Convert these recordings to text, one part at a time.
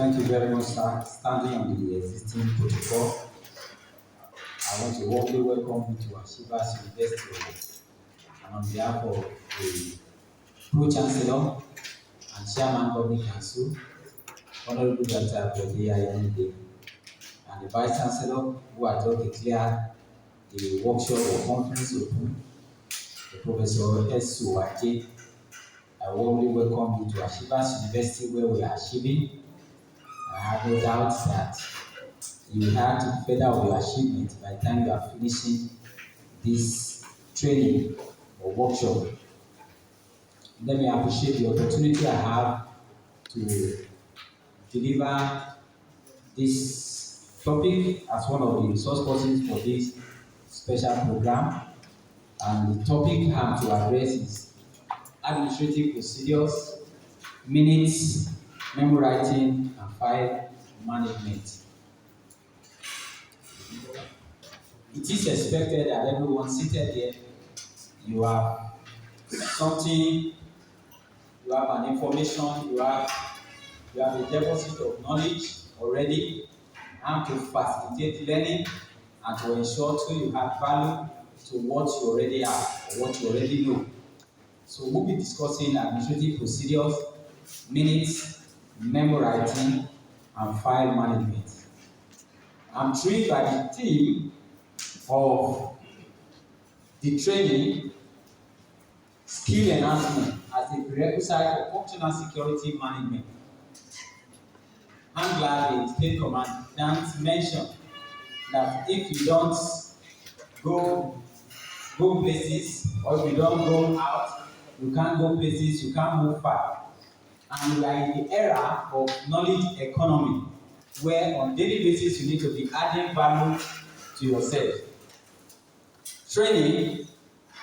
Thank you very much, sir. Standing on the existing protocol, I want to warmly welcome you to Ashibas University and on behalf of the Pro-Chancellor and Chairman Governing Council, Honorable Dr. Taiwo Adenegan, and the Vice Chancellor who had just declared the workshop or conference open, the Professor S. Suwaje. I warmly welcome you to Ashibas University where we are achieving. I have no doubt that you will have to further your achievement by the time you are finishing this training or workshop. Let me appreciate the opportunity I have to deliver this topic as one of the resource persons for this special program. And the topic I have to address is administrative procedures, minutes, memo writing, and file management. It is expected that everyone seated here, you have something, you have an information, you have a deposit of knowledge already, and to facilitate learning and to ensure too you have value to what you already have or what you already know. So we'll be discussing administrative procedures, minutes, memo writing, and file management. I'm thrilled by the theme of the training, skill enhancement as a prerequisite for functional security management. I'm glad the State Commandant mentioned that if you don't go places or if you don't go out, you can't go places, you can't move far. And we are in the era of knowledge economy, where on daily basis you need to be adding value to yourself. Training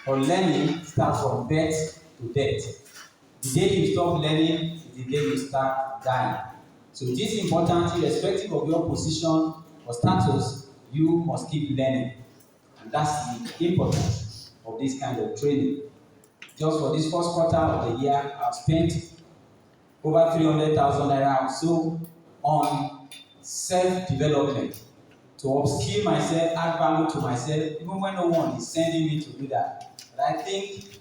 or learning starts from birth to death. The day you stop learning is the day you start dying. So it is important, irrespective of your position or status, you must keep learning. And that's the importance of this kind of training. Just for this first quarter of the year, I've spent over 300,000 naira or so on self-development, to upskill myself, add value to myself, even when no one is sending me to do that. But I think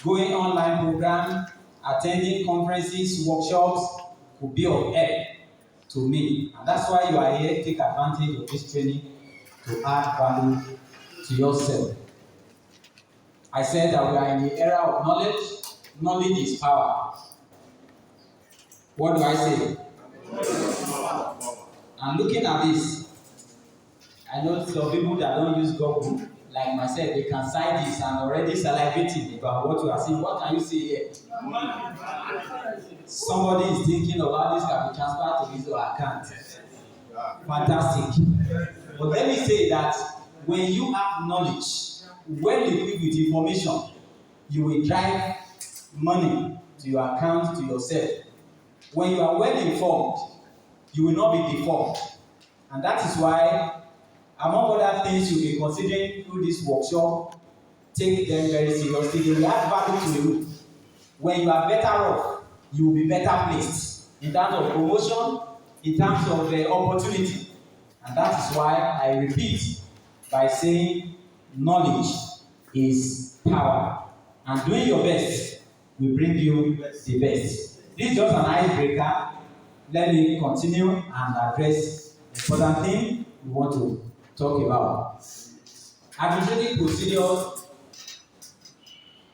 going online program, attending conferences, workshops will be of help to me. And that's why you are here to take advantage of this training to add value to yourself. I said that we are in the era of knowledge. Knowledge is power. What do I say? And looking at this, I know some people that don't use Google, like myself, they can cite this and already salivating about what you are saying. What can you say here? Somebody is thinking about this can be transferred to his account. Fantastic. But let me say that when you have knowledge, well equipped with information, you will drive money to your account, to yourself. When you are well informed, you will not be deformed. And that is why, among other things you'll be considering through this workshop, take them very seriously. They will add value to you. When you are better off, you will be better placed in terms of promotion, in terms of the opportunity. And that is why I repeat by saying knowledge is power. And doing your best will bring you the best. This is just an icebreaker. Let me continue and address the important thing we want to talk about. Administrative procedures,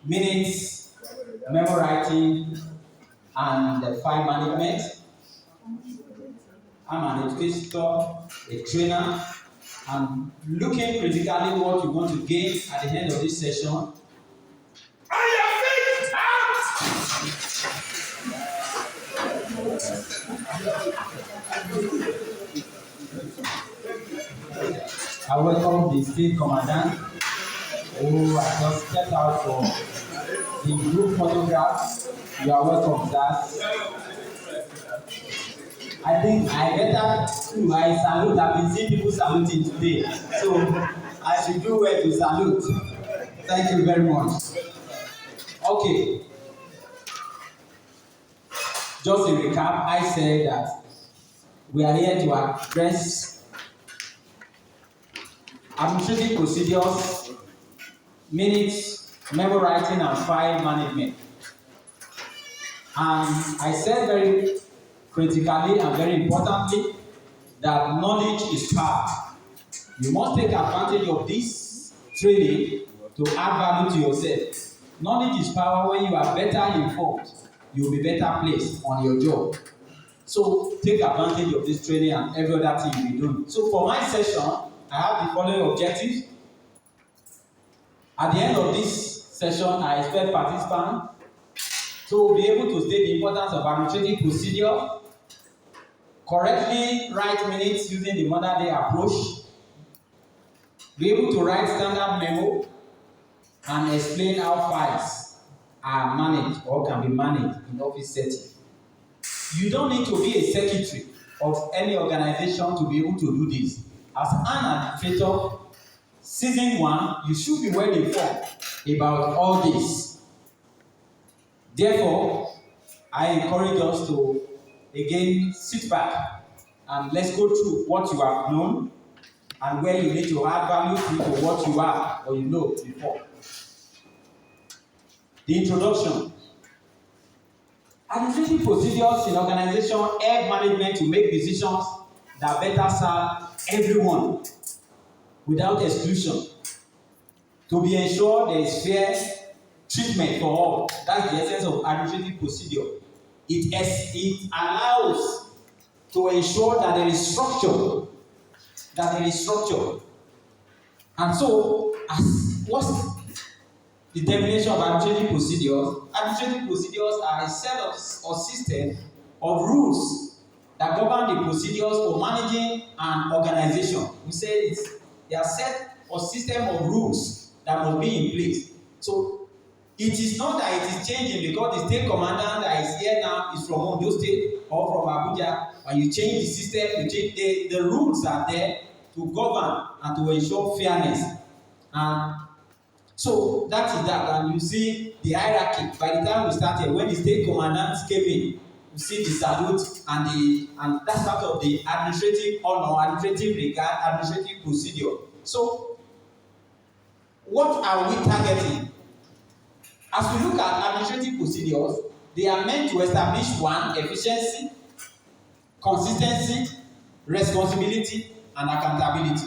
minutes, memo writing, and the file management. I'm an educator, a trainer, and looking critically what you want to gain at the end of this session. I welcome the State Commandant who has just stepped out for the group photograph. You are welcome, sir. I think I salute. I've been seeing people saluting today. So I should do well to salute. Thank you very much. Okay. Just a recap, I said that we are here to address administrative procedures, minutes, memo writing, and file management. And I said very critically and very importantly that knowledge is power. You must take advantage of this training to add value to yourself. Knowledge is power. When you are better informed, you will be better placed on your job. So take advantage of this training and every other thing you will be doing. So for my session, I have the following objectives. At the end of this session, I expect participants to be able to state the importance of administrative procedure, correctly write minutes using the modern day approach, be able to write standard memo, and explain how files are managed or can be managed in office setting. You don't need to be a secretary of any organization to be able to do this. As an administrator, season 1, you should be well informed about all this. Therefore, I encourage us to again sit back and let's go through what you have known and where you need to add value to what you are or you know before. The introduction. Administrative procedures in organization help management to make decisions that better serve everyone without exclusion. To be ensured there is fair treatment for all. That's the essence of administrative procedure. It allows to ensure that there is structure. And so, what's the definition of administrative procedures? Administrative procedures are a set of or system of rules that govern the procedures for managing an organization. We say they are set or system of rules that must be in place. So it is not that it is changing because the state commandant that is here now is from Ondo State or from Abuja. When you change the system, you change the rules are there to govern and to ensure fairness. So that is that, and you see the hierarchy. By the time we started, when the state commandants came in, you see the salute and that's part of the administrative honor, administrative regard, administrative procedure. So, what are we targeting? As we look at administrative procedures, they are meant to establish 1, efficiency, consistency, responsibility, and accountability.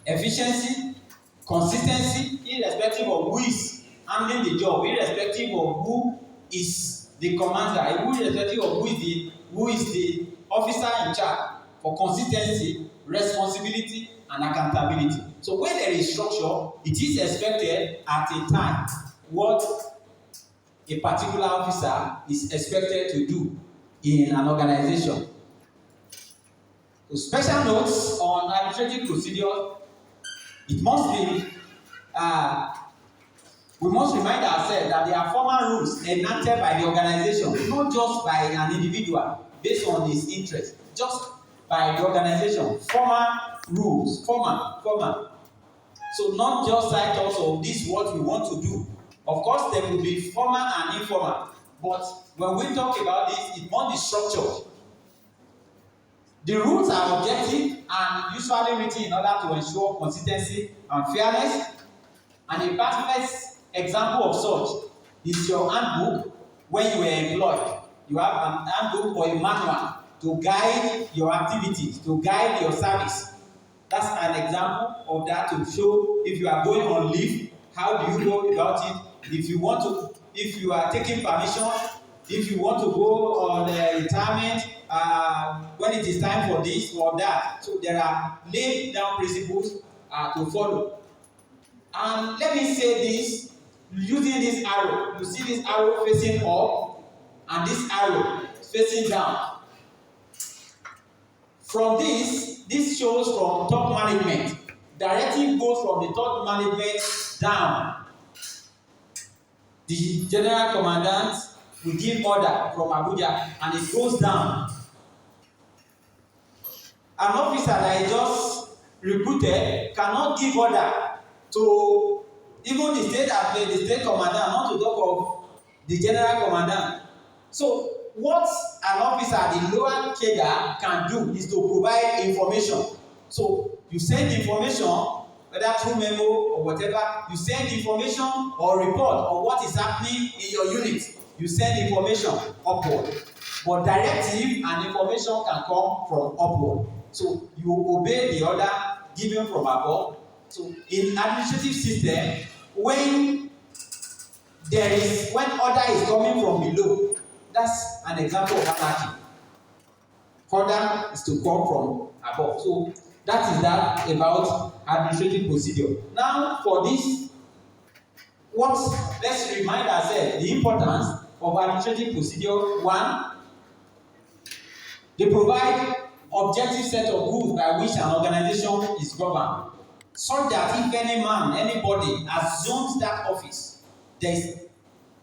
Efficiency, consistency, irrespective of who is handling the job, irrespective of who is the commander, irrespective of who is the officer in charge. For consistency, responsibility, and accountability. So when there is structure, it is expected at a time what a particular officer is expected to do in an organization. So special notes on administrative procedure. It must be, we must remind ourselves that there are formal rules enacted by the organization, not just by an individual based on his interest, just by the organization. Formal rules, formal. So not just titles of this is what we want to do. Of course, there will be formal and informal, but when we talk about this, it must be structured. The rules are objective and usually written in order to ensure consistency and fairness. And a perfect example of such is your handbook when you are employed. You have an handbook or a manual to guide your activities, to guide your service. That's an example of that to show if you are going on leave, how do you go about it? If you are taking permission, if you want to go on retirement, when it is time for this or that. So there are laid down principles to follow. And let me say this, using this arrow. You see this arrow facing up and this arrow facing down. From this shows from top management. Directive goes from the top management down. The general commandant will give order from Abuja and it goes down. An officer that is just recruited cannot give order to even the state commandant, not to talk of the general commandant. So what an officer, the lower cadre, can do is to provide information. So you send information, whether through memo or whatever, you send information or report on what is happening in your unit. You send information upward. But directive and information can come from upward. So you obey the order given from above. So in administrative system, when order is coming from below, that's an example of anarchy. Order is to come from above. So that is that about administrative procedure. Now for this, let's remind ourselves the importance of administrative procedure. One, they provide objective set of rules by which an organization is governed, such that if any man, anybody assumes that office, there's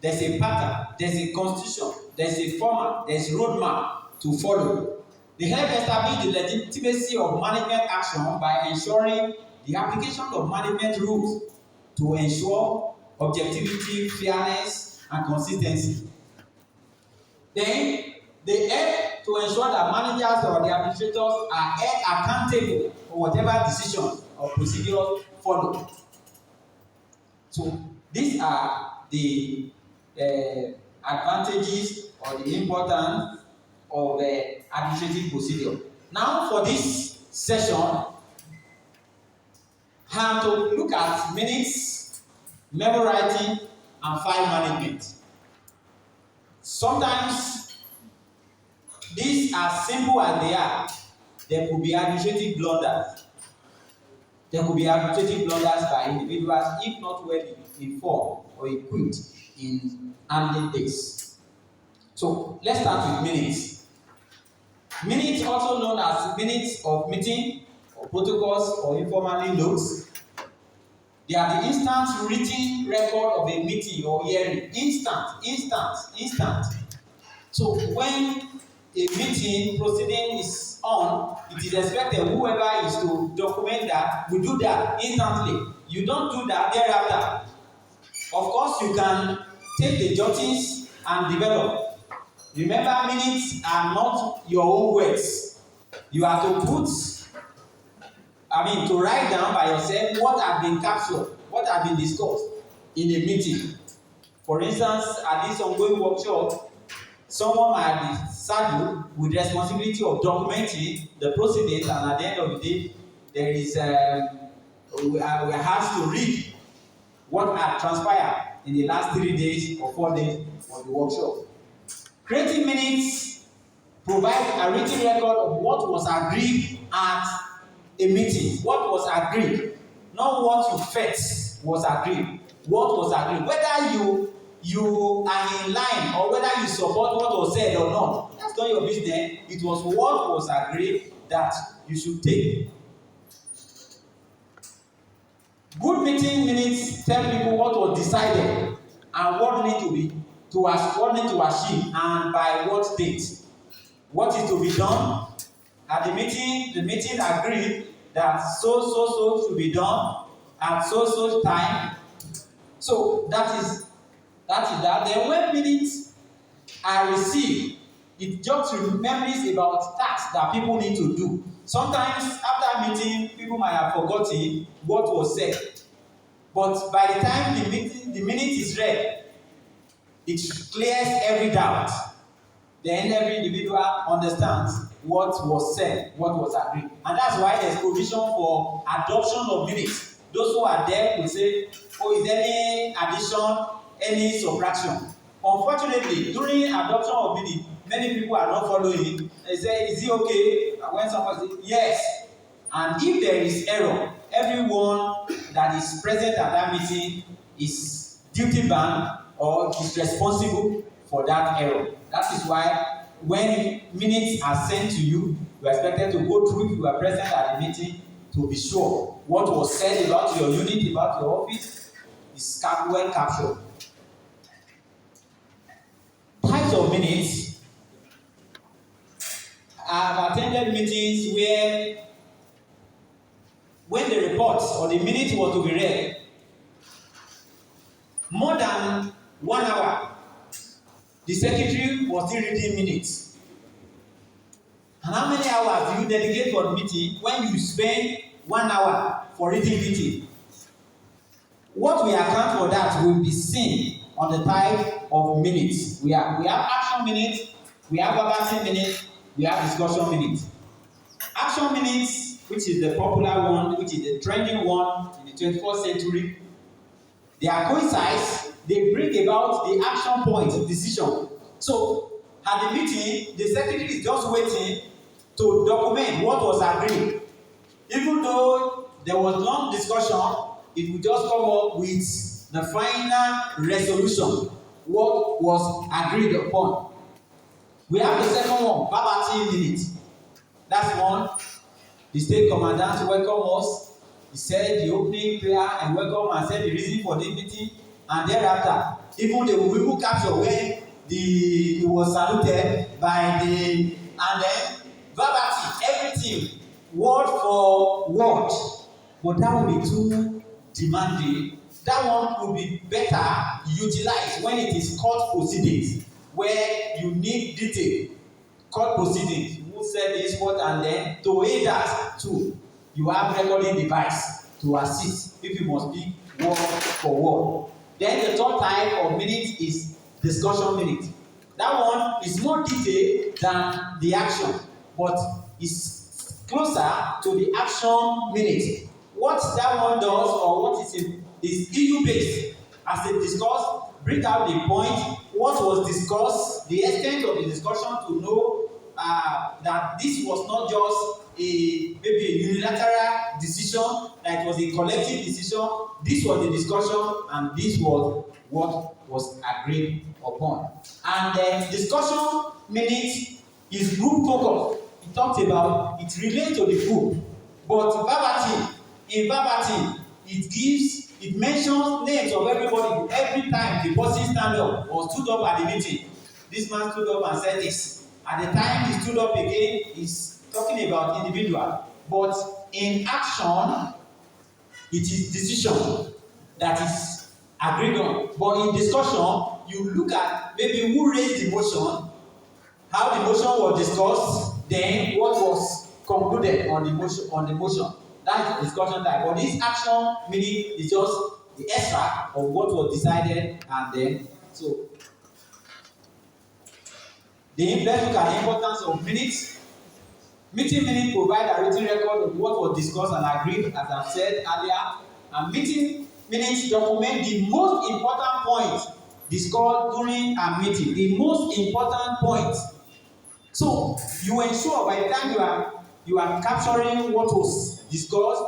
a pattern, there's a constitution, there's a format, there's a roadmap to follow. They help establish the legitimacy of management action by ensuring the application of management rules to ensure objectivity, fairness, and consistency. Then they help to ensure that managers or the administrators are held accountable for whatever decisions or procedures followed. So these are the advantages or the importance of administrative procedure. Now for this session, I have to look at minutes, memo writing, and file management. Sometimes these are simple as they are. There could be administrative blunders. There could be administrative blunders by individuals if not well informed or equipped in handling this. So let's start with minutes. Minutes, also known as minutes of meeting or protocols or informally notes. They are the instant written record of a meeting or hearing. Instant. So when a meeting proceeding is on, it is expected whoever is to document that will do that instantly. You don't do that thereafter. Of course, you can take the jottings and develop. Remember, minutes are not your own words. You have to to write down by yourself what has been captured, what has been discussed in a meeting. For instance, at this ongoing workshop, someone might be saddled with the responsibility of documenting the proceedings, and at the end of the day, there is we have to read what had transpired in the last 3 days or 4 days of the workshop. Creating minutes provide a written record of what was agreed at a meeting. What was agreed, not what you felt was agreed. What was agreed, whether you are in line or whether you support what was said or not, that's not your business. It was what was agreed that you should take. Good meeting minutes tell people what was decided and what need to achieve and by what date. What is to be done at the meeting agreed that so should be done at so time. So that is that. Then when minutes are received, it just memories about tasks that people need to do. Sometimes after meeting, people might have forgotten what was said. But by the time the minute is read, it clears every doubt. Then every individual understands what was said, what was agreed. And that's why there's provision for adoption of minutes. Those who are there will say, oh, is there any addition, any subtraction? Unfortunately, during adoption of minutes, many people are not following. They say, is it okay? And when someone says, yes. And if there is error, everyone that is present at that meeting is duty bound or is responsible for that error. That is why when minutes are sent to you, you are expected to go through if you are present at the meeting to be sure what was said about your unit, about your office is well captured. Types of minutes. I have attended meetings where when the report or the minute was to be read, more than 1 hour, the secretary for still reading minutes? And how many hours do you dedicate for the meeting when you spend 1 hour for reading meeting? What we account for that will be seen on the type of minutes. We have action minutes, we have verbatim minutes, we have discussion minutes. Action minutes, which is the popular one, which is the trending one in the 21st century, they are concise, they bring about the action point decision. So at the meeting, the secretary is just waiting to document what was agreed. Even though there was long discussion, it will just come up with the final resolution, what was agreed upon. We have the second one, verbatim minute. That's one. The state commandant welcomed us. He said the opening prayer and welcome and said the reason for the meeting. And thereafter, even the people capture when he was saluted by the, and then verbatim, everything, word for word. But that will be too demanding. That one will be better utilized when it is court proceedings, where you need detail. Court proceedings, who said this, what, and then to aid that too, you have recording device to assist if you must speak word for word. Then the third type of minute is discussion minute. That one is more detailed than the action, but is closer to the action minute. What that one does, or what is EU based, as they discuss, bring out the point, what was discussed, the extent of the discussion, to know that this was not just maybe a unilateral decision, that it was a collective decision. This was the discussion, and this was what was agreed upon. And the discussion minute is group focus. It talks about, it relates to the group, but verbatim, in verbatim, it mentions names of everybody. Every time the person stand up or stood up at the meeting, this man stood up and said this. At the time he stood up again, he's talking about individual. But in action, it is decision that is agreed on. But in discussion, you look at maybe who raised the motion, how the motion was discussed, then what was concluded on the motion. That is discussion type. But this action meaning is just the extract of what was decided, and then so let's look at the importance of minutes. Meeting minutes provide a written record of what was discussed and agreed, as I've said earlier. And meeting minutes document the most important points discussed during a meeting. The most important points. So you ensure by the time you are capturing what was discussed,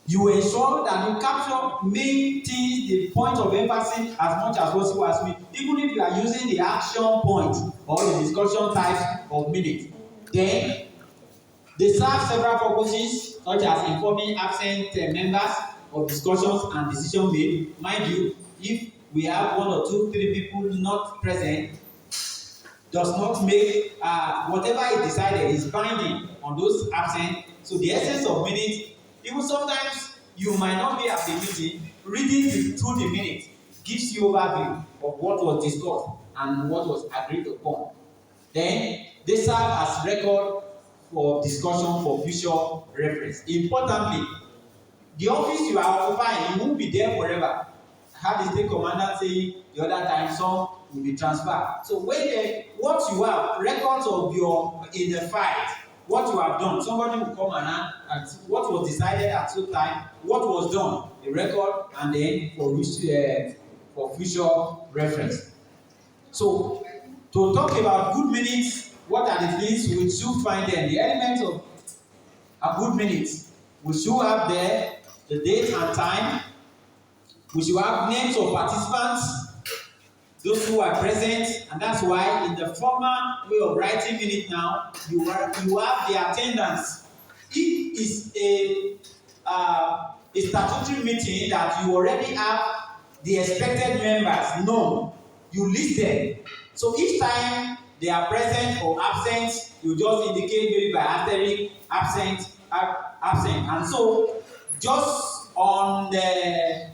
you ensure that you capture main things, the point of emphasis as much as possible as we, even if you are using the action point or the discussion type of minute. Then they serve several purposes, such as informing absent members of discussions and decision made. Mind you, if we have 1 or 2, 3 people not present, does not make whatever is decided is binding on those absent. So the essence of minute, even sometimes you might not be at the meeting, reading through the minute gives you overview of what was discussed and what was agreed upon. Then they serve as record for discussion for future reference. Importantly, the office you are occupying, you won't be there forever. I had the state commander say the other time some will be transferred. So when what you have, records of your in the fight, what you have done, somebody will come and what was decided at some time, what was done, the record, and then for future reference. So to talk about good minutes, what are the things we should find there? The elements of a good minute, we should have there the date and time. We should have names of participants, those who are present, and that's why in the former way of writing minute now, you have the attendance. If it's a statutory meeting that you already have the expected members known, you list them. So each time they are present or absent, you just indicate maybe by asterisk, absent, and so just from a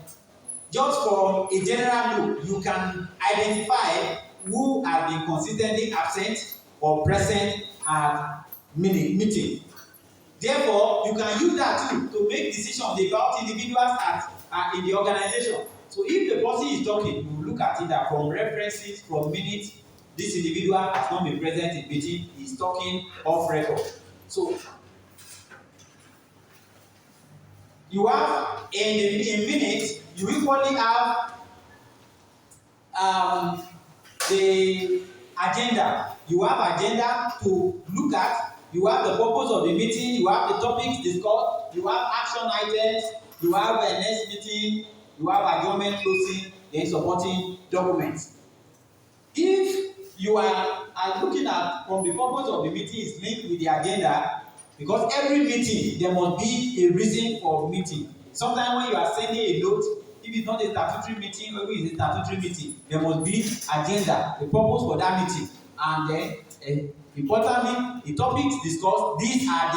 general look, you can identify who has been consistently absent or present at meeting. Therefore, you can use that too to make decisions about individuals in the organization. So if the person is talking, you look at it that from references, from minutes, this individual has not been present in meeting, he is talking off record. So you have in minutes, you equally have the agenda. You have agenda to look at, you have the purpose of the meeting, you have the topics discussed, you have action items, you have the next meeting, you have adjournment closing, then supporting documents. If you are looking at from the purpose of the meeting is linked with the agenda, because every meeting there must be a reason for meeting. Sometimes when you are sending a note, if it's not a statutory meeting or if it's a statutory meeting, there must be agenda, the purpose for that meeting, and then importantly the topics discussed. These are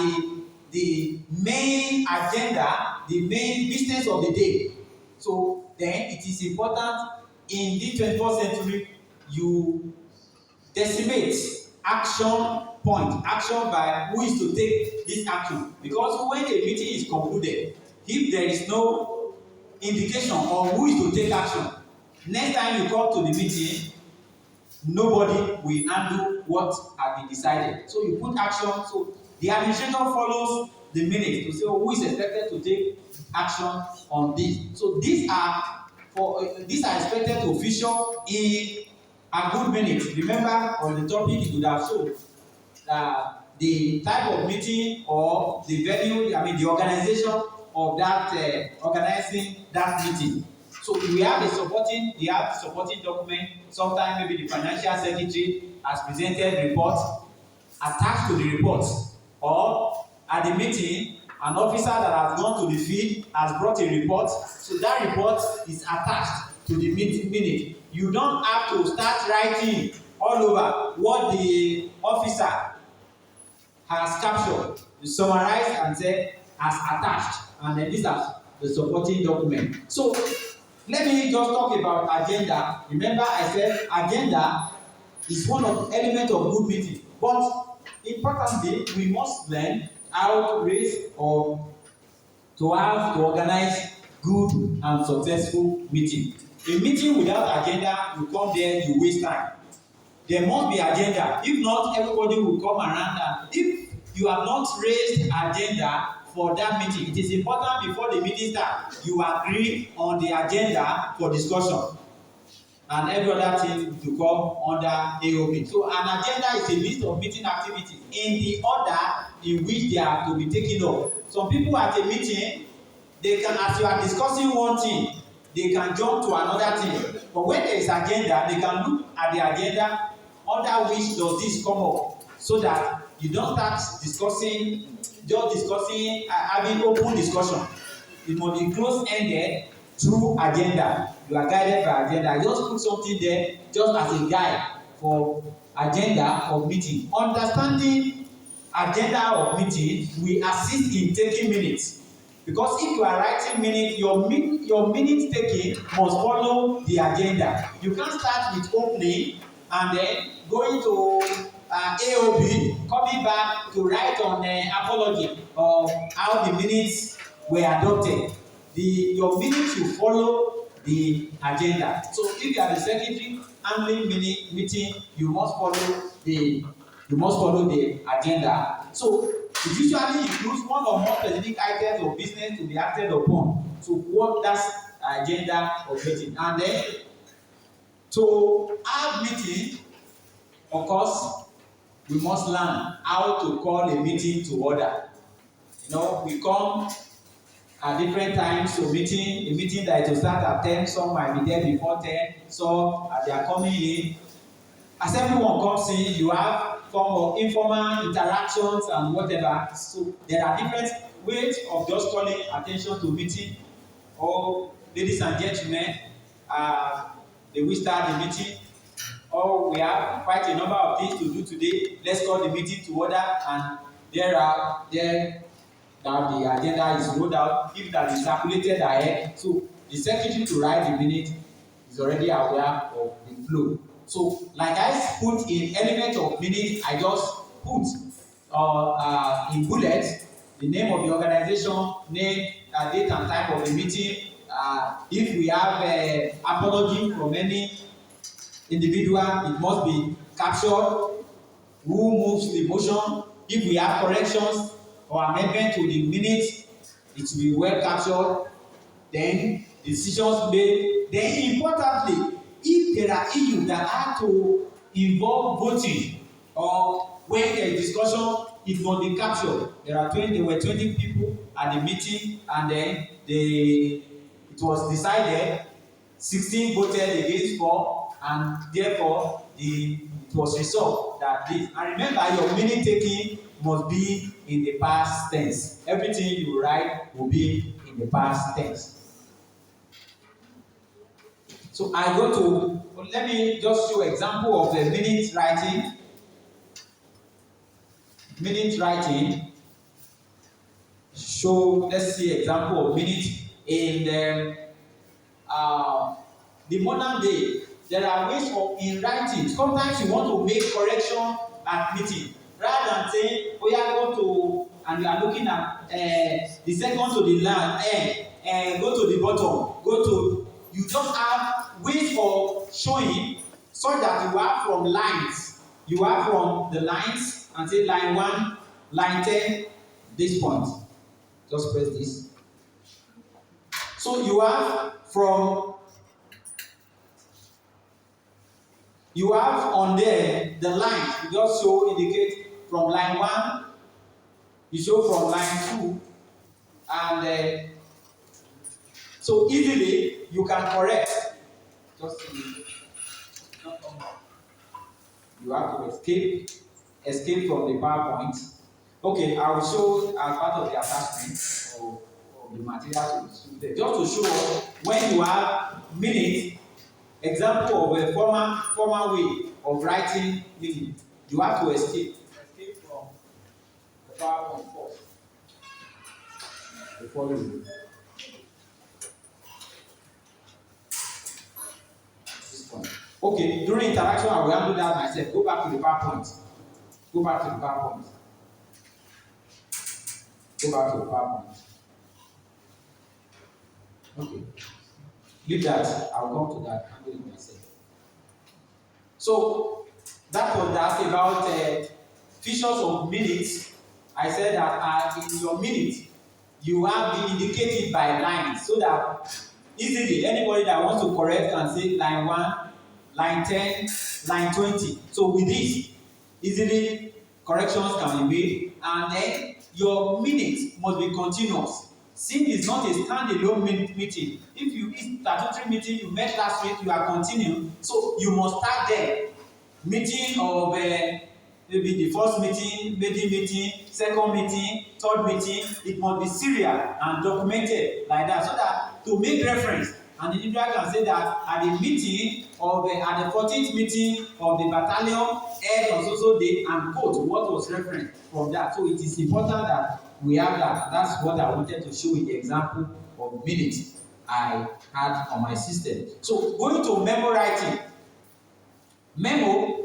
the main agenda, the main business of the day. So then it is important in the 21st century you decimate action point, action by who is to take this action, because when a meeting is concluded, if there is no indication of who is to take action, next time you come to the meeting, nobody will handle what has been decided. So you put action, so the administrator follows the minute to say, oh, who is expected to take action on this. So these are expected to feature in a good minute. Remember on the topic you would have shown the type of meeting or the venue, the organization of that organizing that meeting. So we have the supporting document. Sometimes maybe the financial secretary has presented reports attached to the report, or at the meeting an officer that has gone to the field has brought a report, so that report is attached to the meeting minute. You don't have to start writing all over what the officer has captured. You summarize and say as attached, and then these are the supporting document. So let me just talk about agenda. Remember I said agenda is one of the elements of good meeting, but importantly we must learn how to raise or to organize good and successful meeting. A meeting without agenda, you come there, you waste time. There must be agenda. If not, everybody will come around, and if you have not raised agenda for that meeting, it is important before the meeting starts, you agree on the agenda for discussion, and every other thing to come under AOB. So an agenda is a list of meeting activities in the order in which they are to be taken up. Some people at a meeting, they can, as you are discussing one thing, they can jump to another thing. But when there is agenda, they can look at the agenda under which does this come up, so that you don't start discussing, having open discussion. It must be close-ended through agenda. You are guided by agenda. I just put something there just as a guide for agenda of meeting. Understanding agenda of meeting will assist in taking minutes. Because if you are writing minutes, your minute taking must follow the agenda. You can't start with opening and then going to AOB, coming back to write on apology or how the minutes were adopted. Your minutes should follow the agenda. So if you are the secretary handling meeting, you must follow the agenda. So it usually includes one or more specific items of business to be acted upon. So what that's agenda of meeting. And then to have meeting, of course, we must learn how to call a meeting to order. We come at different times to meeting. A meeting that is to start at 10, some might be there before 10, so they are coming in. As everyone comes in, you have form of informal interactions and whatever. So there are different ways of just calling attention to meeting. Oh, ladies and gentlemen, they will start the meeting. Oh, we have quite a number of things to do today. Let's call the meeting to order, and that the agenda is rolled out, if that is circulated ahead. So the secretary to write the minute is already aware of the flow. So, like I put in element of minute, I just put in bullet the name of the organization, name, date and time of the meeting. If we have apology from any individual, it must be captured. Who moves the motion? If we have corrections or amendment to the minutes, it will be well captured. Then decisions made. Then importantly, if there are issues that have to involve voting or when there is discussion, it must be captured. There were 20 people at the meeting, and then it was decided 16 voted against 4, and therefore it was resolved that this. And remember, your minute taking must be in the past tense. Everything you write will be in the past tense. So I go to, let me just show example of the minute writing. Minute writing. Show, let's see example of minute in the modern day. There are ways of in writing. Sometimes you want to make correction at meeting. Rather than saying, oh yeah, go to, and you are looking at the second to the line, go to the bottom, go to, you just have ways of showing so that you have from lines. You have from the lines and say line 1, line 10, this point. Just press this. So you have from, you have on there the line. You just show, indicate from line 1, you show from line 2, and so easily you can correct. Just you have to escape from the PowerPoint. Okay, I will show as part of the attachment of the material to students, just to show when you have minutes. Example of a formal way of writing minute. You have to escape from the PowerPoint first before you. This point. Okay, during interaction I will handle that myself. Go back to the PowerPoint. Go back to the PowerPoint. Go back to the PowerPoint. Okay. Leave that. I'll come to that. Handle it myself. So that was that about features of minutes. I said that in your minute you have been indicated by lines so that easily anybody that wants to correct can say line 1, line 10, line 20. So with this, easily corrections can be made, and then your minute must be continuous. Since it's not a standalone meeting. If you is statutory meeting you met last week, you are continuing, so you must start there. Meeting of maybe the first meeting, meeting, second meeting, third meeting, it must be serial and documented like that, so that to make reference, and the individual can say that at the meeting of at the 14th meeting of the battalion head on so date, and quote what was referenced from that. So it is important that we have that, and that's what I wanted to show in the example of minutes I had on my system. So going to memo writing. Memo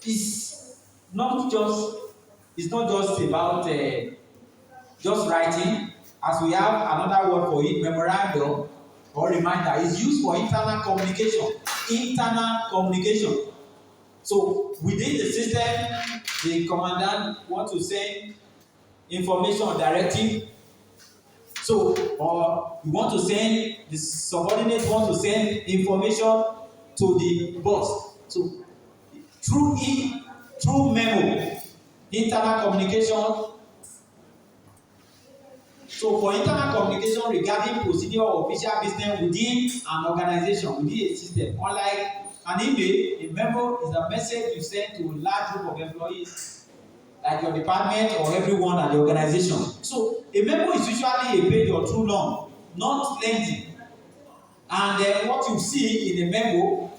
is not just about just writing, as we have another word for it, memorandum or reminder. Is used for internal communication. So within the system, the commandant wants to send information or directive. So, or you want to send, the subordinate wants to send information to the boss. So through memo, internal communication. So for internal communication regarding procedure or official business within an organization, within a system, unlike an email, a memo is a message you send to a large group of employees, like your department or everyone at the organization. So a memo is usually a page or two long, not lengthy. And then what you see in a memo,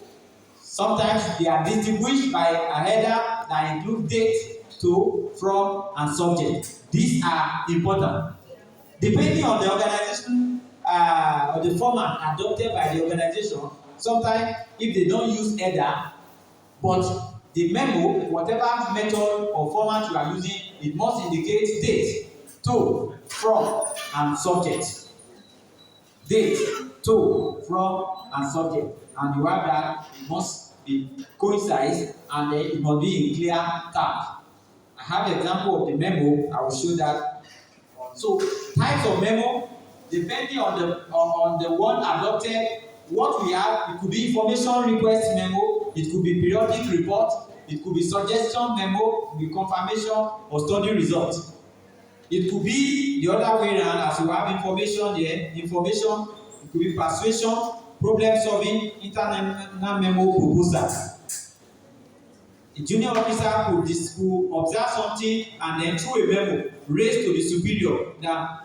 sometimes they are distinguished by a header that includes date, to, from, and subject. These are important. Depending on the organization or the format adopted by the organization, Sometimes if they don't use header, but the memo, whatever method or format you are using, it must indicate date, to, from, and subject. Date, to, from, and subject. And you have that, it must be coincide, and then it must be in clear terms. I have an example of the memo. I will show that. So types of memo, depending on the one adopted, what we have, it could be information request memo, it could be periodic report, it could be suggestion memo, it could be confirmation or study result. It could be the other way around, as you have information there, information, it could be persuasion, problem solving, internal memo, proposal. The junior officer could observe something and then through a memo raise to the superior that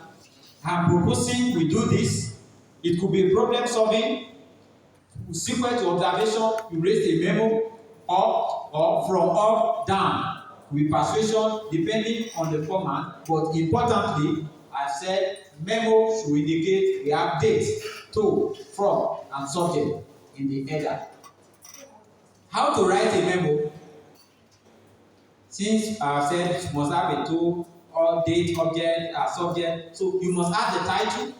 I'm proposing we do this. It could be problem solving, sequence to observation, you raise a memo up or from up down with persuasion depending on the format. But importantly, I said memo should indicate we have date, to, from, and subject in the header. How to write a memo? Since I said you must have a to, or date, object, subject, so you must have the title.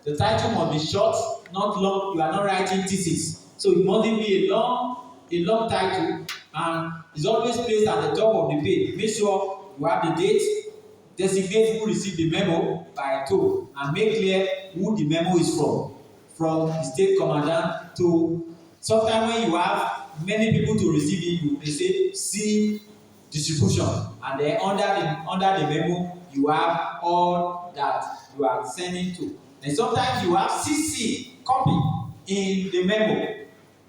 The title must be short, not long. You are not writing thesis, so it mustn't be a long title, and it's always placed at the top of the page. Make sure you have the date, designate who received the memo by to, and make clear who the memo is from the state commandant to. Sometimes when you have many people to receive it, you may say C distribution, and then under the memo you have all that you are sending to. And sometimes you have CC copy in the memo.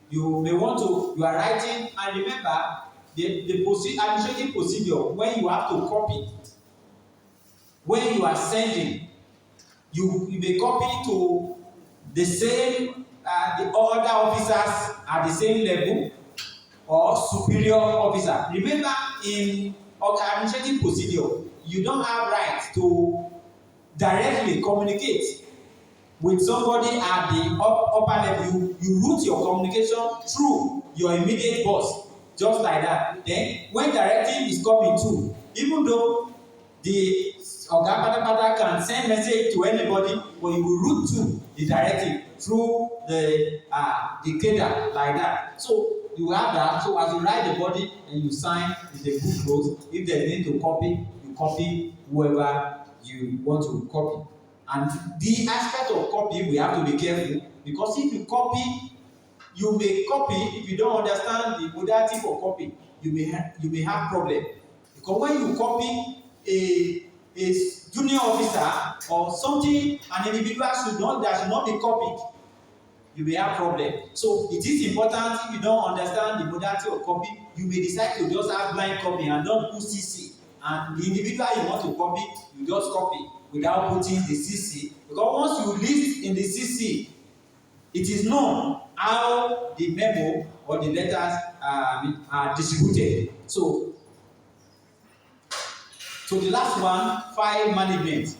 You may want to, you are writing, and remember the administrative procedure when you have to copy. When you are sending, you may copy to the same the other officers at the same level or superior officer. Remember, in administrative procedure, you don't have right to directly communicate with somebody at the upper level. You route your communication through your immediate boss, just like that. Then when directive is coming too, even though the oga patapata can send message to anybody, but you will route to the directive through the cadre like that. So you have that. So as you write the body and you sign with a good close, if there's need to copy, you copy whoever you want to copy. And the aspect of copy, we have to be careful, because if you copy, you may copy, if you don't understand the modality for copy, you may have problem. Because when you copy a junior officer or something, an individual that should not be copied, you may have problem. So it is important, if you don't understand the modality of copy, you may decide to just have blind copy and don't put CC. And the individual you want to copy, you just copy without putting the CC. Because once you list in the CC, it is known how the memo or the letters are distributed. So the last one, file management.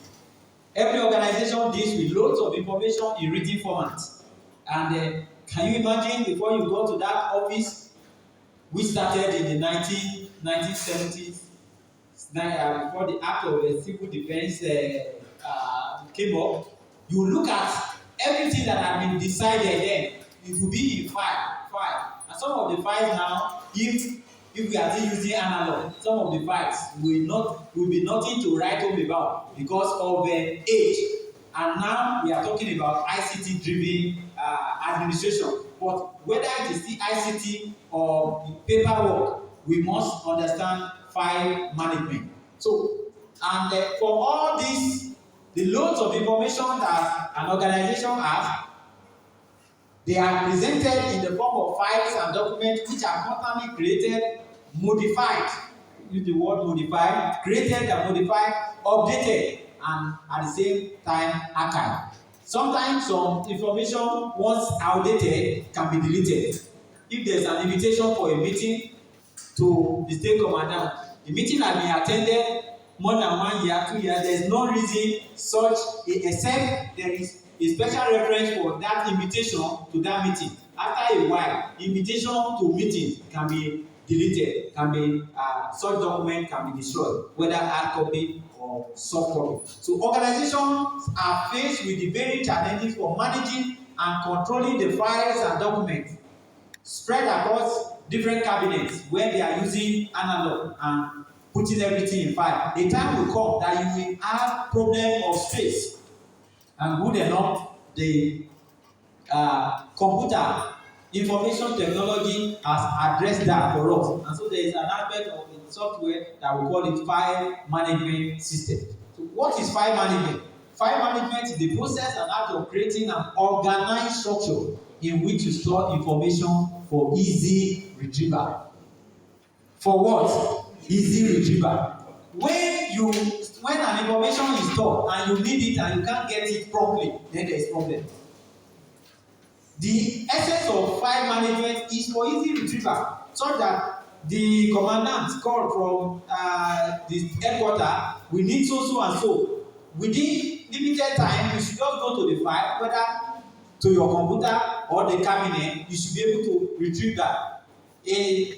Every organization deals with loads of information in written format. And can you imagine, before you go to that office, which started in the 1970s, before the Act of Civil Defense came up, you look at everything that had been decided then. It will be in file. And some of the files now, if we are still using analog, some of the files will be nothing to write home about because of age. And now we are talking about ICT driven administration. But whether it is the ICT or the paperwork, we must understand file management. So, and for all this, the loads of information that an organization has, they are presented in the form of files and documents which are constantly created, modified, use the word modified, created and modified, updated, and at the same time archived. Sometimes some information, once outdated, can be deleted. If there's an invitation for a meeting to the state commandant, the meeting has been attended more than 1 year, 2 years, there is no reason such, except there is a special reference for that invitation to that meeting. After a while, invitation to meeting can be deleted, such document can be destroyed, whether hard copy or soft copy. So organizations are faced with the very challenges for managing and controlling the files and documents spread across different cabinets where they are using analog and putting everything in file. A time will come that you will have problem of space, and good enough the computer information technology has addressed that for us, and so there is an aspect of the software that we call it file management system. So what is file management? File management is the process and act of creating an organized structure in which you store information for easy retrieval. For what? Easy retrieval. When an information is stored and you need it and you can't get it promptly, then there is problem. The essence of file management is for easy retrieval, so that the commandant called from the headquarters, we need so and so. Within limited time, you should just go to the file, whether to your computer or the cabinet, you should be able to retrieve that.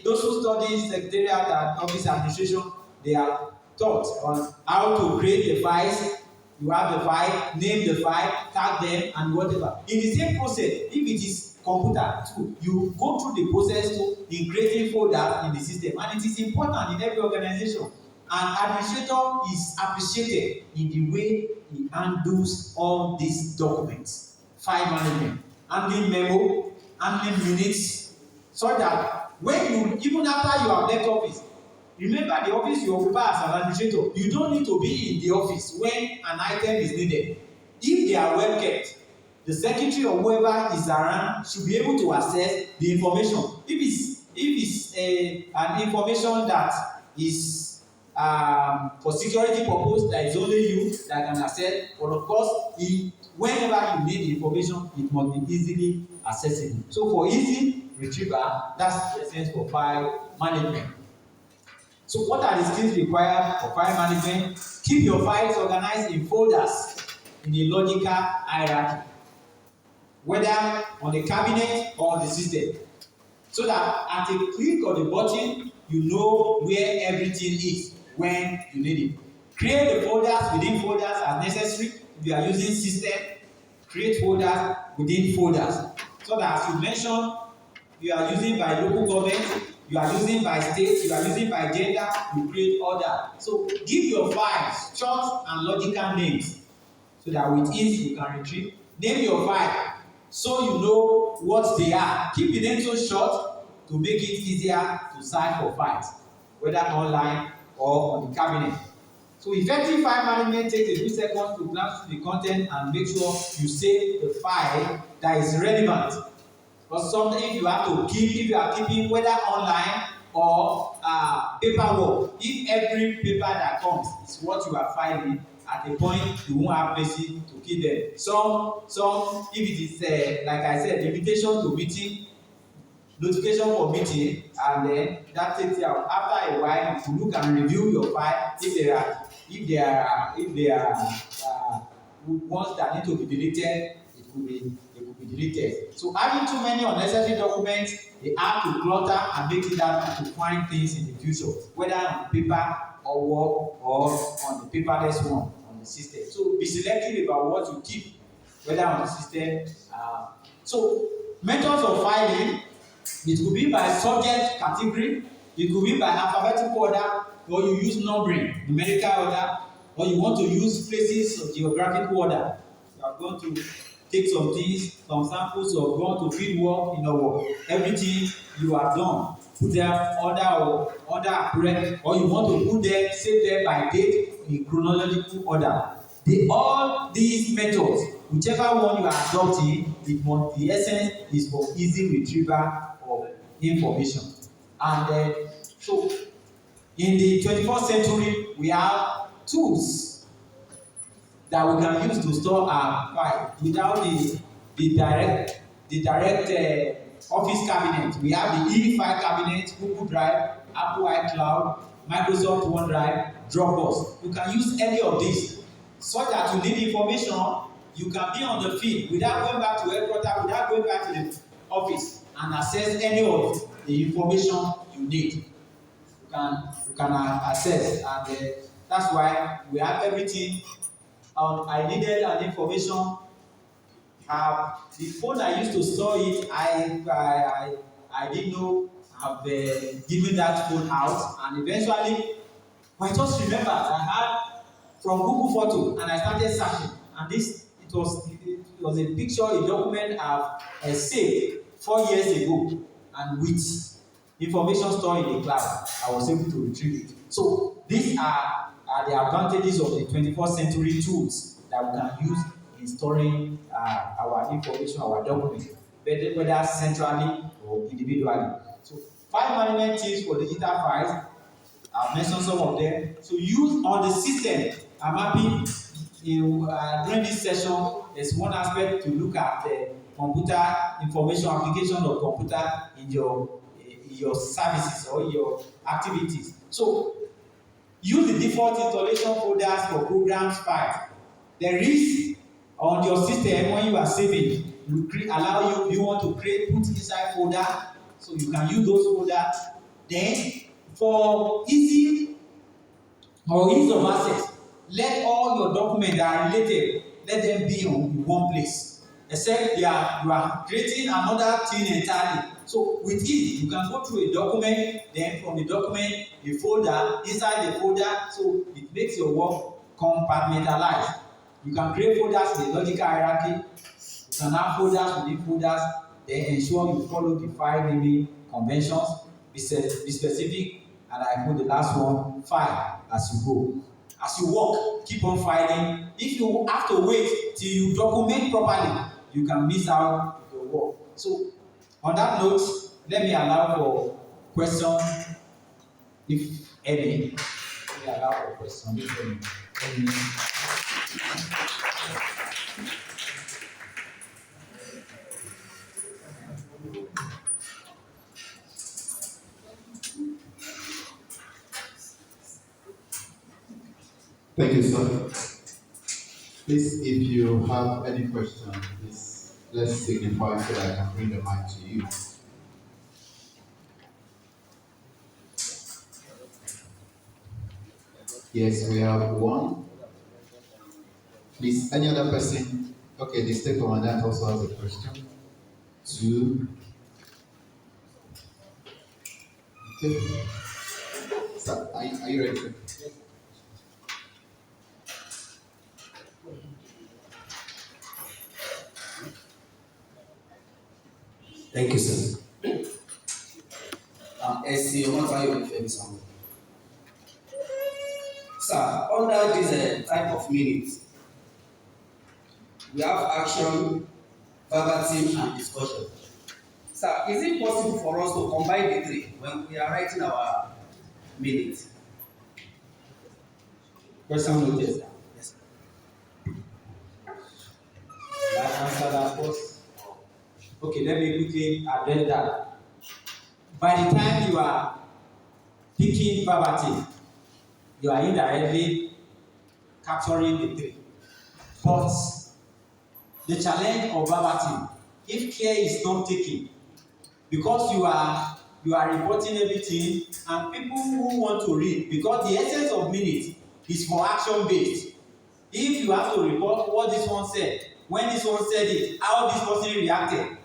Those who study secretariat and office administration, they are taught on how to create the files. You have the file, name the file, tag them, and whatever. In the same process, if it is computer too, you go through the process too in creating folders in the system, and it is important in every organization. An administrator is appreciated in the way he handles all these documents, file management, handling memo, handling minutes, so that when you, even after you have left office, remember the office you occupy as an administrator, you don't need to be in the office when an item is needed. If they are well kept, the secretary or whoever is around should be able to access the information. If it's an information that is for security purpose, that is only you that can access, but of course, whenever you need the information, it must be easily accessible. So for easy retrieval, that's the essence for file management. So what are the skills required for file management? Keep your files organized in folders in a logical hierarchy, whether on the cabinet or on the system, so that at a click of the button, you know where everything is when you need it. Create the folders within folders as necessary. If you are using system, create folders within folders, so that as you mentioned, you are using by local government, you are using by state, you are using by gender, you create order. So give your files short and logical names, so that with ease you can retrieve. Name your file so you know what they are. Keep the name so short to make it easier to search for files, whether online or on the cabinet. So effective file management takes a few seconds to glance through the content and make sure you save the file that is relevant. But sometimes if you are keeping whether online or paperwork, if every paper that comes is what you are filing, at a point you won't have places to keep them. Some if it is like I said, invitation to meeting, notification for meeting, and then that takes you out. After a while, you look and review your file. If there are ones that need to be deleted, it could be deleted. So having too many unnecessary documents, they have to clutter and make it hard to find things in the future, whether on paper or work or on the paperless one on the system. So be selective about what you keep, whether on the system. So methods of filing, it could be by subject category, it could be by alphabetical order, or you use numbering, numerical order, or you want to use places of geographical order. You are going to take some things, some samples of going to field work, everything you have done, put them order accurate, or you want to put them, save them by date in chronological order. All these methods, whichever one you are adopting, the essence is for easy retrieval of information. And so in the 21st century, we have tools that we can use to store our file without the direct office cabinet. We have the e-file cabinet, Google Drive, Apple iCloud, Microsoft OneDrive, Dropbox. You can use any of these, so that you need information, you can be on the field without going back to headquarters, without going back to office and access any of the information you need. You can access, and that's why we have everything. I needed an information. The phone I used to store it, I didn't know I've given that phone out, and eventually I just remembered I had from Google Photo, and I started searching, and it was a picture, a document I've saved 4 years ago, and with information stored in the cloud, I was able to retrieve it. So these are the advantages of the 21st century tools that we can use in storing our information, our documents, whether centrally or individually. So 5 management tips for digital files. I've mentioned some of them. So use on the system. I'm happy during this session, there's one aspect to look at the computer information application of computer in your services or your activities. So use the default installation folders for programs files. There is on your system when you are saving, you want to put inside folder, so you can use those folders. Then for ease of access, let all your documents that are related, let them be in one place, except you are creating another thing entirely. So with it, you can go through a document, then from the document, the folder, inside the folder, so it makes your work compartmentalized. You can create folders in a logical hierarchy. You can have folders within folders, then ensure you follow the file naming conventions, be specific, and I put the last one, file as you go. As you work, keep on filing. If you have to wait till you document properly, you can miss out your work. So on that note, let me allow for questions, if any. Let me allow for questions, if any. Thank you, sir. Please, if you have any question, please let's signify so that I can bring the mic to you. Yes, we have one. Please, any other person? Okay, the state commandant also has a question. Two. Okay. Sir, are you ready? Thank you, sir. SC, what are you referring to? Sir, under this type of minutes, we have action, verbatim, and discussion. Sir, is it possible for us to combine the three when we are writing our minutes? Question noted. Yes, sir. Can I answer that first? Okay, let me quickly address that. By the time you are picking verbatim, you are indirectly capturing the three. But the challenge of verbatim, if care is not taken, because you are reporting everything, and people who want to read, because the essence of minutes is for action based. If you have to report what this one said, when this one said it, how this person reacted,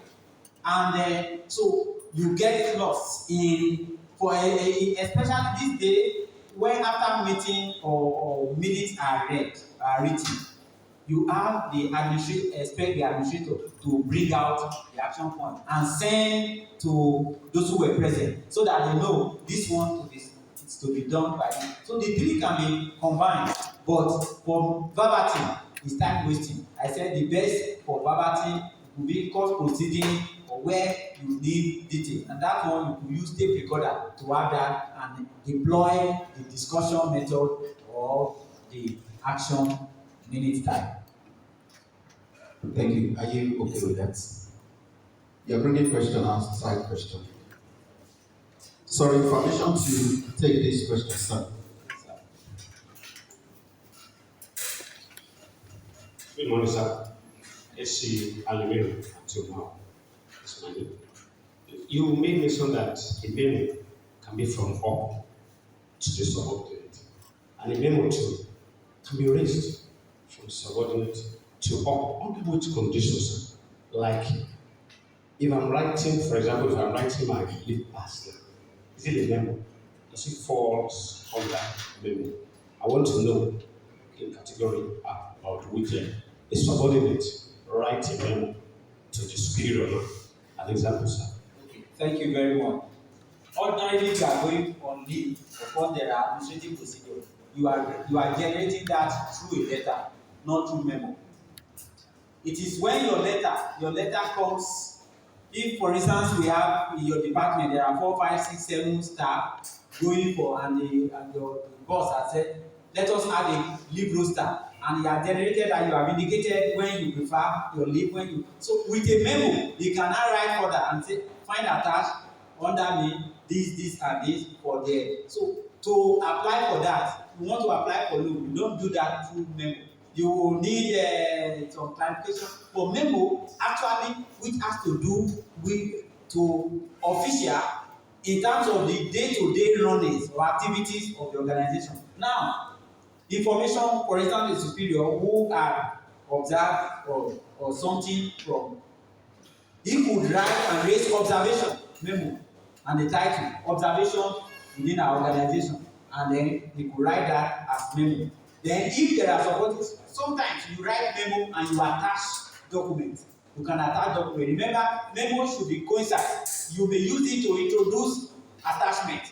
and so you get lost in especially this day when after meeting or minutes are written, you have the administrator to bring out the action point and send to those who were present, so that they know this one is to be done by them. So the three can be combined, but for verbatim is time wasting. I said the best for verbatim will be court proceeding or where you need detail, and that one you could use tape recorder to have that and deploy the discussion method or the action minute time. Thank you. Are you okay with that? You're bringing question outside question. Sorry, permission to take this question, sir. Good morning, sir. SC Aluminum until now. It's personally. You made mention that a memo can be from up to the subordinate, and a memo too can be raised from subordinate to up under which conditions? Like if I'm writing, for example, if I'm writing my leave pass, is it a memo? Does it falls under memo? I want to know in category about which a subordinate write a memo to the superior. An example, sir. Okay, thank you very much. Ordinarily, if you are going on leave upon there are administrative procedure, you are generating that through a letter, not through memo. It is when your letter comes. If, for instance, we have in your department there are 4, 5, 6, 7 staff going for, and your boss has said, let us add a leave roster, and you are generated and you have indicated when you prefer your leave, when you. So with a memo, you can now write further and say, find attached under me this and this for there. So to apply for that, you want to apply for loan, you don't do that through memo. You will need some clarification for memo, actually, which has to do with to official in terms of the day-to-day runnings or activities of the organization. Now, information, for instance, the superior who are observed or something from, he could write and raise observation memo and the title observation within our organization, and then we could write that as memo. Then if there are supporters, sometimes you write memo and you attach documents. You can attach document. Remember, memo should be coincide. You may use it to introduce attachment,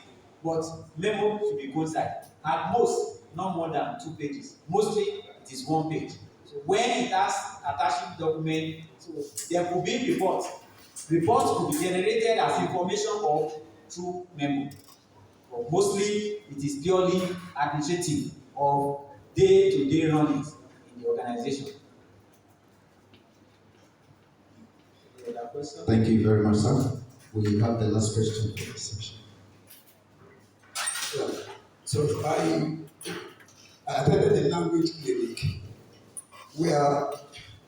but memo should be coincide. At most, not more than 2 pages. Mostly, it is 1 page. So when it has attaching document, so there could be reports. Reports could be generated as information or through memo. But mostly, it is purely administrative of day-to-day runnings in the organization. Any other question? Thank you very much, sir. We have the last question for this section. So I attended a language clinic where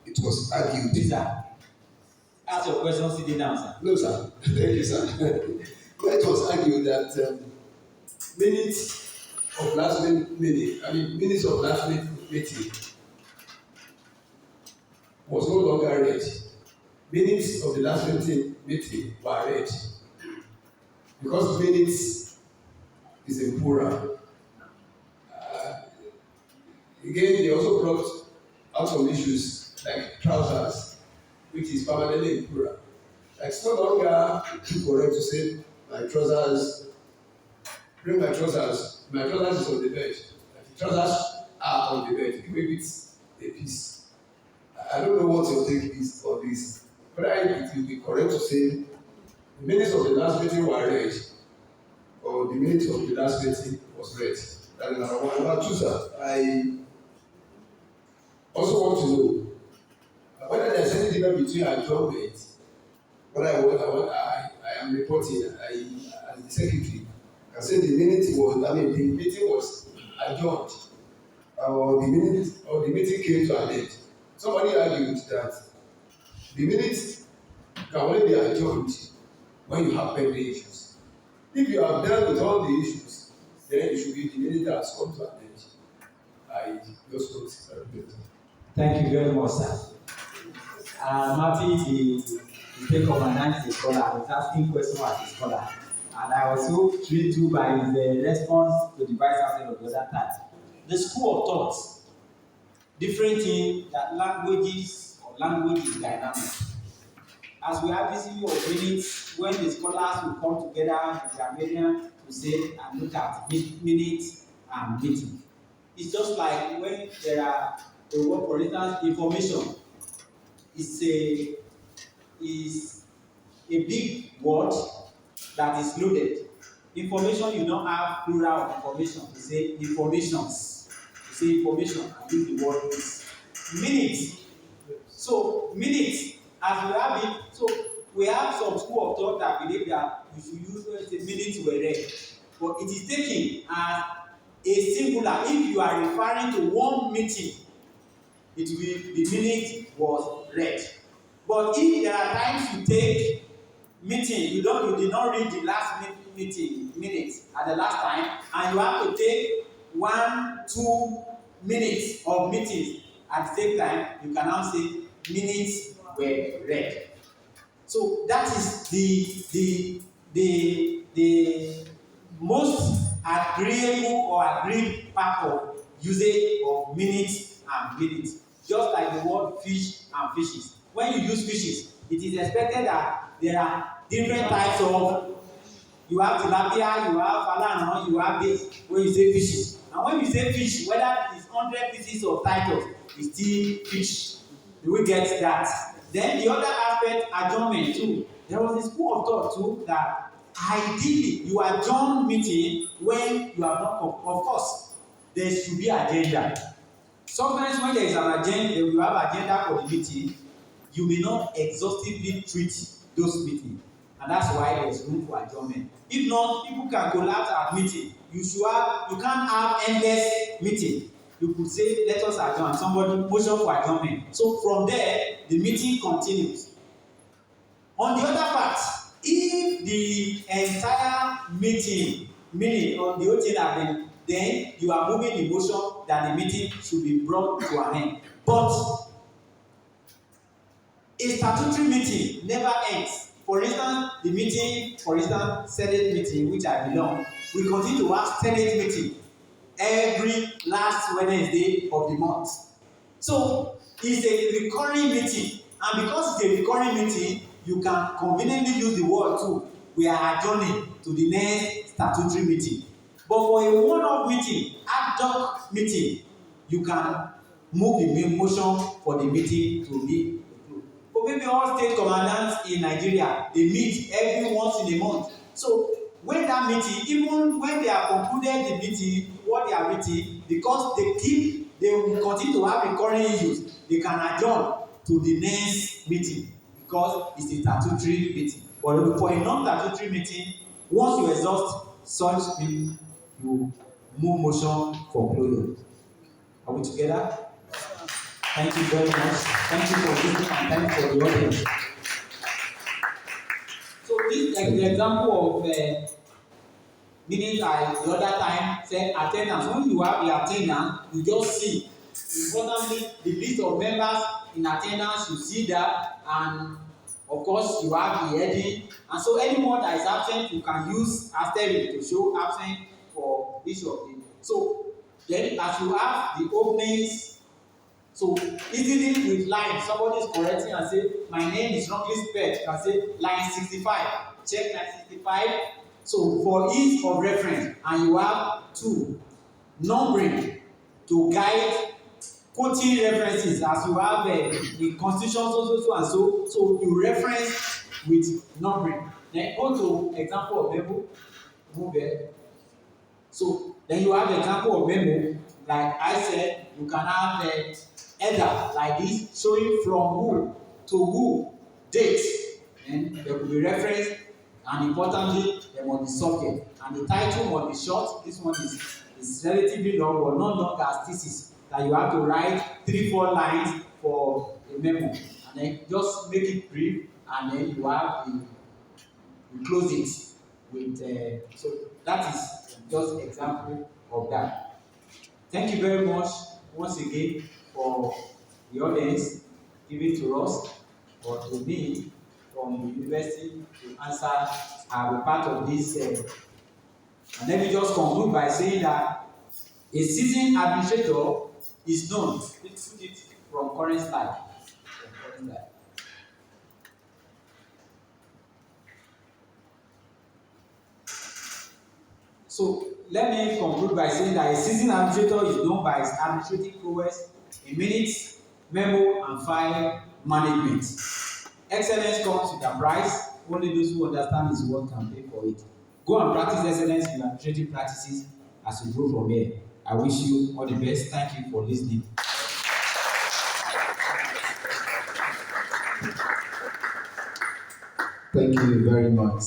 it was argued. Please, sir. Ask your question, sitting down, sir. No, sir. Thank you, sir. Where it was argued that minutes of last minute minutes of last minute meeting was no longer read. Minutes of the last meeting were read because minutes is in plural. Again, they also brought out some issues like trousers, which is permanently in plural. Like it's no longer correct to say my trousers, bring my trousers. My trousers is on the bed. The trousers are on the bed. Give it a piece. I don't know what your take is on this. But it will be correct to say the minutes of the last meeting were read, or the minutes of the last meeting was read. That is number one. Number two, sir, I also want to know whether there is any difference between adjournment. What I am reporting as the secretary. I said the meeting was adjourned, or the meeting came to an end. Somebody argued that the minutes can only be adjourned when you have pending issues. If you have dealt with all the issues, then it should be the minute that has come to an end. I just want to clarify. Thank you very much, sir. I'm happy to take over the scholar. He's asking questions as a scholar. And I was so thrilled too by his response to the vice chancellor of the other time. The school of thought, different in that language is dynamic. As we are busy of minutes, when the scholars will come together, the grammarian to say and look at minutes and meeting. It's just like when there are a word, for instance, information is a big word that is loaded. Information, you don't have plural of information. You say informations. You say information and use the word is. Minutes. So minutes, as we have it, so we have some school of thought that believe that you should use the minutes were read. But it is taken as a singular. If you are referring to one meeting, it will the minute was read. But if there are times you take meeting, you did not read the last minutes at the last time, and you have to take 1-2 minutes of meetings at the same time, you can now say minutes were read. So that is the most agreeable or agreed part of usage of minutes and minutes. Just like the word fish and fishes. When you use fishes, it is expected that there are different types of, you have tilapia, you have falana, you have this, when you say fishes. And when you say fish, whether it's 100 pieces of titles, it's still fish. Do we get that? Then the other aspect, adjournment too. There was a school of thought too that ideally you adjourn meeting when you have not, of course, there should be agenda. Sometimes when there is an agenda, you have agenda for the meeting, you may not exhaustively treat those meetings. And that's why there is room for adjournment. If not, people can collapse at meeting. You can't have endless meeting. You could say, let us adjourn. Somebody motion for adjournment. So from there, the meeting continues. On the other part, if the entire meeting, meaning on the whole thing has been, then you are moving the motion that the meeting should be brought to an end. But a statutory meeting never ends. For instance, the meeting, Senate meeting, which I belong, we continue to have Senate meeting every last Wednesday of the month. So it's a recurring meeting, and because it's a recurring meeting, you can conveniently use the word too. We are adjourning to the next statutory meeting. But for a one-off meeting, ad hoc meeting, you can move the motion for the meeting to be approved. But maybe all state commandants in Nigeria, they meet every once in a month. So when that meeting, even when they have concluded the meeting, what they are meeting, because they will continue to have recurring issues, they can adjourn to the next meeting because it's a statutory meeting. But for a non-statutory meeting, once you exhaust such meeting, you move motion for closure. Are we together? Thank you very much. Thank you for listening and thank you for the audience. So this is the example of meaning like the other time said attendance. When you have the attendance, you just see. Importantly, the list of members in attendance, you see that, and of course you have the heading. And so anyone that is absent, you can use asterisk to show absent for each of them. So then as you have the openings, so easily with line, somebody is correcting and say, my name is wrongly spelled. You can say line 65. Check line 65. So for ease of reference, and you have two numbering to guide quoting references as you have the constitution so and so. So you reference with numbering. Then go to example of Memo. Move there. So then you have the example of Memo. Like I said, you can have the header like this, showing from who to who, date, and there could be reference, and importantly, there must be subject, and the title must be short. This one is relatively long, but not long as thesis that you have to write 3-4 lines for a memo, and then just make it brief, and then you close it with so that is just example of that. Thank you very much once again for the audience giving to us or to me from the university to answer a part of this. And let me just conclude by saying that a seasoned administrator is known. Let's put it from current slide. So let me conclude by saying that a seasoned administrator is known by his administrative prowess in minutes, memo, and file management. Excellence comes with a price. Only those who understand his work can pay for it. Go and practice excellence in administrative practices as you grow from here. I wish you all the best. Thank you for listening. Thank you very much.